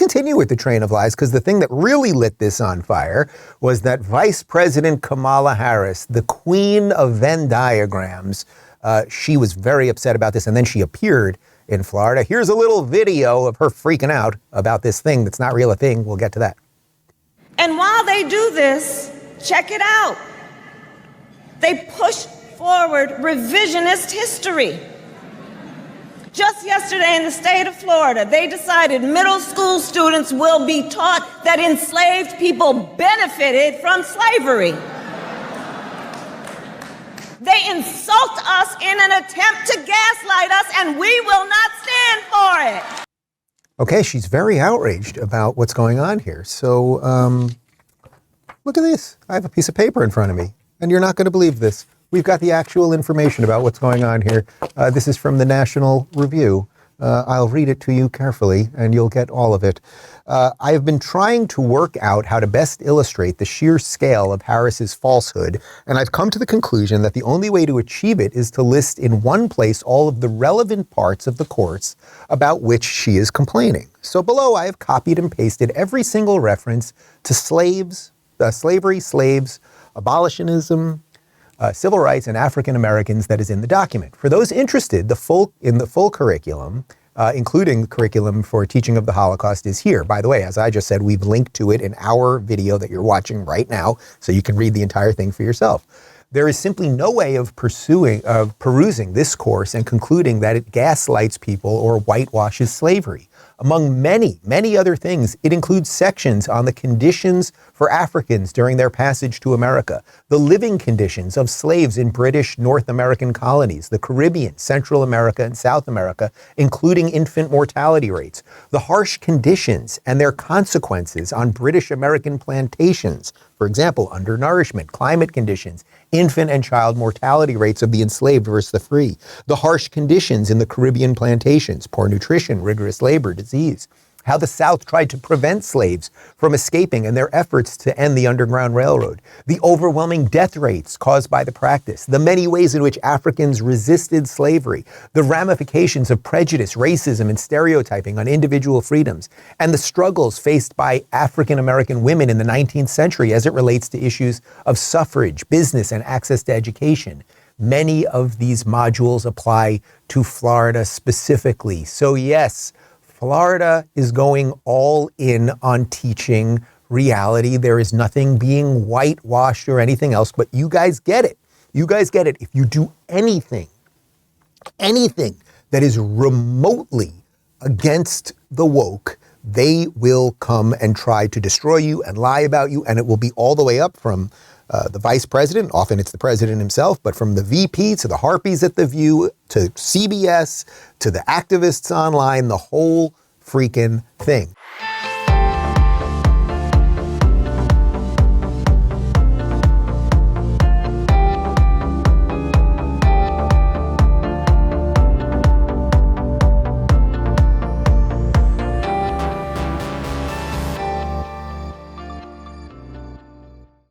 continue with the train of lies, because the thing that really lit this on fire was that Vice President Kamala Harris, the queen of Venn diagrams, she was very upset about this, and then she appeared in Florida. Here's a little video of her freaking out about this thing that's not real a thing. We'll get to that. And while they do this, check it out. They push forward revisionist history. Just yesterday in the state of Florida, they decided middle school students will be taught that enslaved people benefited from slavery. They insult us in an attempt to gaslight us, and we will not stand for it. Okay, she's very outraged about what's going on here. So, look at this. I have a piece of paper in front of me, and you're not going to believe this. We've got the actual information about what's going on here. This is from the National Review. I'll read it to you carefully, and you'll get all of it. I have been trying to work out how to best illustrate the sheer scale of Harris's falsehood, and I've come to the conclusion that the only way to achieve it is to list in one place all of the relevant parts of the course about which she is complaining. So below, I have copied and pasted every single reference to slavery, slaves, abolitionism, civil rights, and African Americans that is in the document. For those interested, in the full curriculum, including the curriculum for teaching of the Holocaust, is here. By the way, as I just said, we've linked to it in our video that you're watching right now, so you can read the entire thing for yourself. There is simply no way of perusing this course and concluding that it gaslights people or whitewashes slavery. Among many, many other things, it includes sections on the conditions for Africans during their passage to America, the living conditions of slaves in British North American colonies, the Caribbean, Central America, and South America, including infant mortality rates, the harsh conditions and their consequences on British American plantations, for example, undernourishment, climate conditions, infant and child mortality rates of the enslaved versus the free, the harsh conditions in the Caribbean plantations, poor nutrition, rigorous labor, disease, how the South tried to prevent slaves from escaping and their efforts to end the Underground Railroad, the overwhelming death rates caused by the practice, the many ways in which Africans resisted slavery, the ramifications of prejudice, racism, and stereotyping on individual freedoms, and the struggles faced by African American women in the 19th century as it relates to issues of suffrage, business, and access to education. Many of these modules apply to Florida specifically. So yes, Florida is going all in on teaching reality. There is nothing being whitewashed or anything else, but you guys get it. You guys get it. If you do anything that is remotely against the woke, they will come and try to destroy you and lie about you, and it will be all the way up from the vice president, often it's the president himself, but from the VP to the harpies at The View, to CBS, to the activists online, the whole freaking thing.